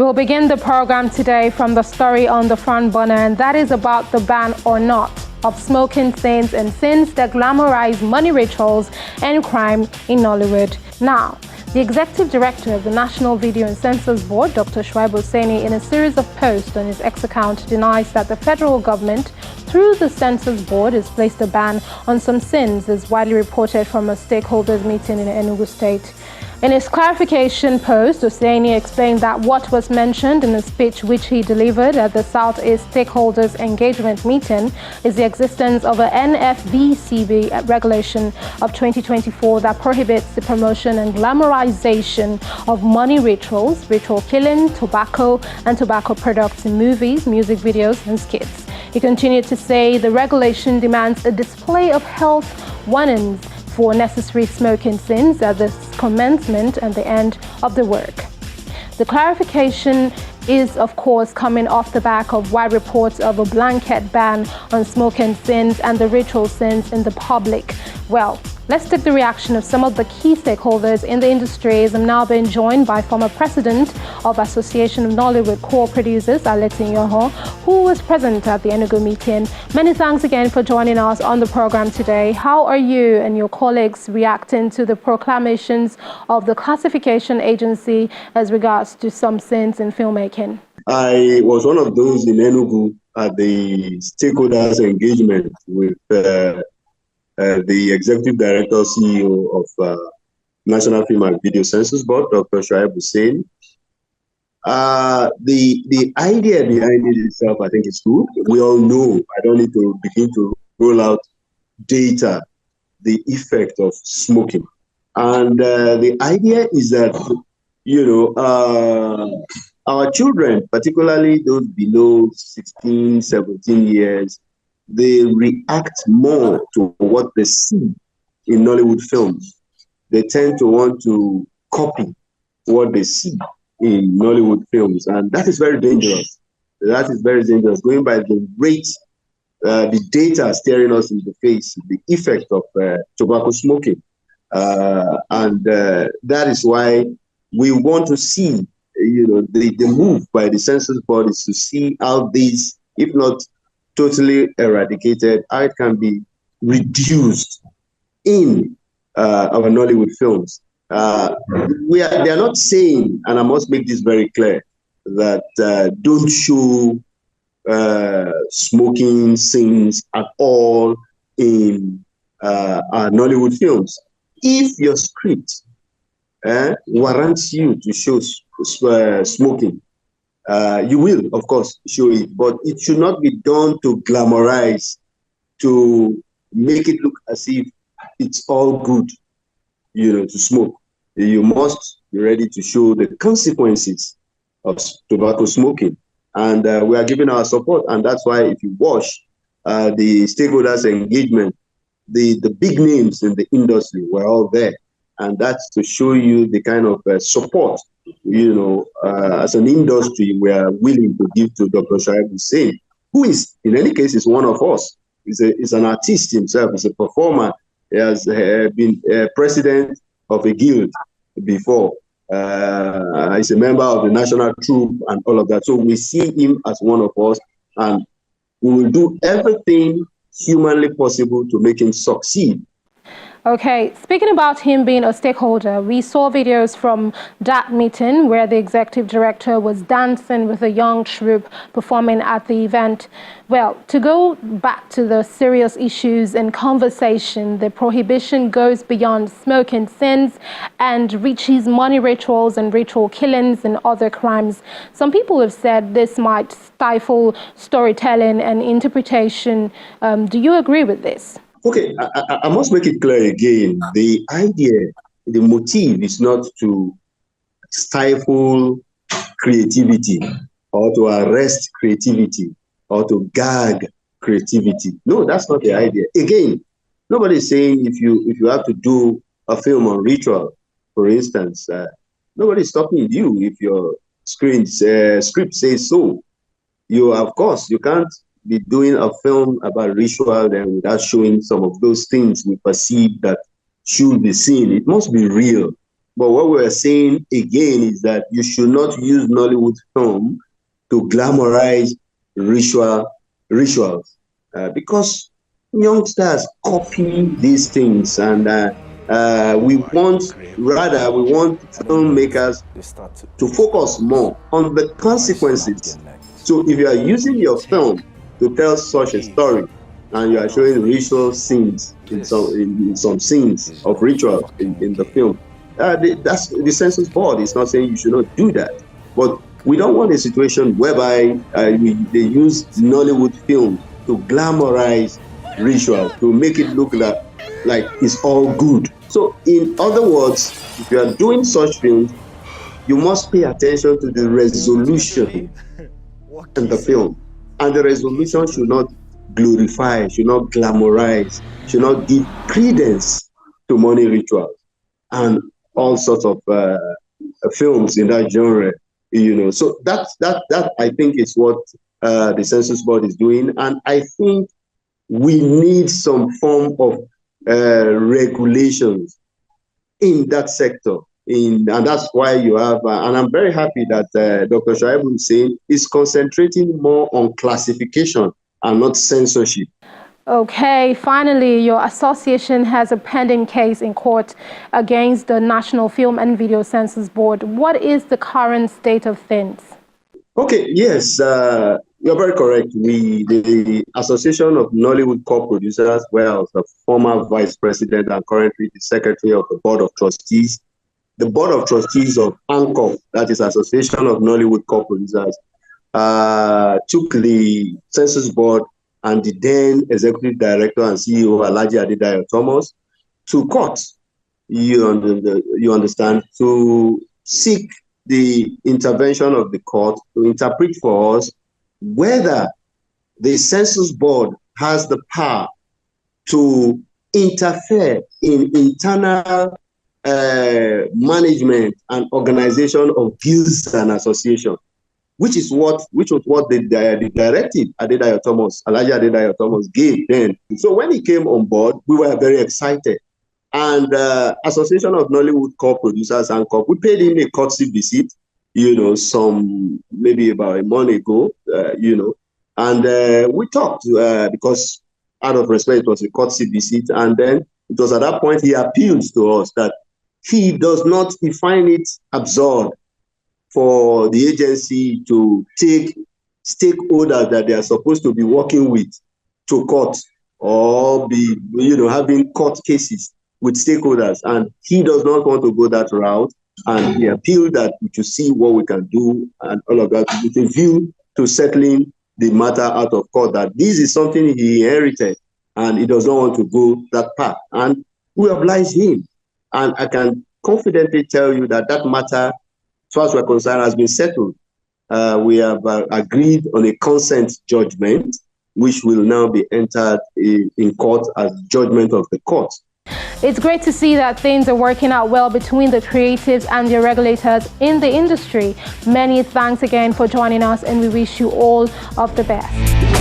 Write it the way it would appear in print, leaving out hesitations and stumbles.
We'll begin the program today from the story on the front burner, and that is about the ban or not of smoking scenes and scenes that glamorize money rituals and crime in Nollywood. Now, the Executive Director of the National Video and Censors Board, Dr. Shuaib Hussaini, in a series of posts on his X account, denies that the federal government, through the Censors Board, has placed a ban on some sins, as widely reported from a stakeholders meeting in Enugu State. In his clarification post, Hussaini explained that what was mentioned in a speech which he delivered at the Southeast Stakeholders Engagement Meeting is the existence of a NFVCB regulation of 2024 that prohibits the promotion and glamorization of money rituals, ritual killing, tobacco, and tobacco products in movies, music videos, and skits. He continued to say the regulation demands a display of health warnings for necessary smoking scenes at the commencement and the end of the work. The clarification is, of course, coming off the back of wide reports of a blanket ban on smoking scenes and the ritual scenes in the public. Well, let's take the reaction of some of the key stakeholders in the industry, as I'm now being joined by former president of Association of Nollywood Co-Producers, Alex Inyoho, who was present at the Enugu meeting. Many thanks again for joining us on the program today. How are you and your colleagues reacting to the proclamations of the classification agency as regards to some sins in filmmaking? I was one of those in Enugu at the stakeholders engagement with the Executive Director, CEO of National Film and Video Censors Board, Dr. Shuaib Hussaini. The idea behind it itself, I think, is good. We all know, I don't need to begin to roll out data, the effect of smoking. And the idea is that, our children, particularly those below 16, 17 years, they react more to what they see in Nollywood films. They tend to want to copy what they see in Nollywood films, and that is very dangerous. That is very dangerous. Going by the rate, the data staring us in the face, the effect of tobacco smoking. And that is why we want to see, the move by the Censors Board is to see how these, if not totally eradicated, how it can be reduced in our Nollywood films. They are not saying, and I must make this very clear, that don't show smoking scenes at all in our Nollywood films. If your script warrants you to show smoking, you will, of course, show it, but it should not be done to glamorize, to make it look as if it's all good, to smoke. You must be ready to show the consequences of tobacco smoking. And we are giving our support. And that's why if you watch the stakeholders engagement, the big names in the industry were all there. And that's to show you the kind of support, as an industry, we are willing to give to Dr. Shuaib Hussaini, who is, in any case, is one of us. He's an artist himself. He's a performer. He has been president of a guild before. He's a member of the national troupe and all of that. So we see him as one of us, and we will do everything humanly possible to make him succeed. Okay, speaking about him being a stakeholder, we saw videos from that meeting where the executive director was dancing with a young troupe performing at the event. Well, to go back to the serious issues in conversation, the prohibition goes beyond smoking sins and reaches money rituals and ritual killings and other crimes. Some people have said this might stifle storytelling and interpretation. Do you agree with this? Okay, I must make it clear again. The idea, the motive is not to stifle creativity or to arrest creativity or to gag creativity. No, that's not the idea. Again, nobody is saying if you have to do a film on ritual, for instance, nobody is stopping you if your script says so. Of course, you can't be doing a film about ritual and without showing some of those things we perceive that should be seen. It must be real. But what we're saying again is that you should not use Nollywood film to glamorize rituals, because youngsters copy these things, and we want filmmakers to focus more on the consequences. So if you are using your film to tell such a story, and you are showing ritual scenes in some scenes of ritual in the film, that's the census board is not saying you should not do that. But we don't want a situation whereby they use Nollywood film to glamorize ritual, to make it look like it's all good. So in other words, if you are doing such films, you must pay attention to the resolution in the film. And the resolution should not glorify, should not glamorize, should not give credence to money rituals and all sorts of films in that genre. So that I think is what the census board is doing, and I think we need some form of regulations in that sector. And that's why you have, and I'm very happy that Dr. Shaibu Hussein is concentrating more on classification and not censorship. Okay, finally, your association has a pending case in court against the National Film and Video Census Board. What is the current state of things? Okay, yes, you're very correct. The Association of Nollywood Co-Producers, where I was the former vice president and currently the secretary of the Board of Trustees, the Board of Trustees of ANCOP, that is Association of Nollywood Co-Producers, took the Census Board and the then Executive Director and CEO, Alhaji Adedayo Thomas, to court, you understand, to seek the intervention of the court to interpret for us whether the Census Board has the power to interfere in internal management and organization of guilds and associations, which was what the directive Alhaji Adedayo Thomas gave then. So when he came on board, we were very excited. And Association of Nollywood Co-Producers and we paid him a courtesy visit, maybe about a month ago, and we talked because out of respect, it was a courtesy visit. And then it was at that point he appealed to us that he find it absurd for the agency to take stakeholders that they are supposed to be working with to court or be, having court cases with stakeholders. And he does not want to go that route. And he appealed that we should see what we can do and all of that with a view to settling the matter out of court, that this is something he inherited and he does not want to go that path. And we oblige him. And I can confidently tell you that matter, as far as we're concerned, has been settled. We have agreed on a consent judgment, which will now be entered in court as judgment of the court. It's great to see that things are working out well between the creatives and the regulators in the industry. Many thanks again for joining us, and we wish you all of the best.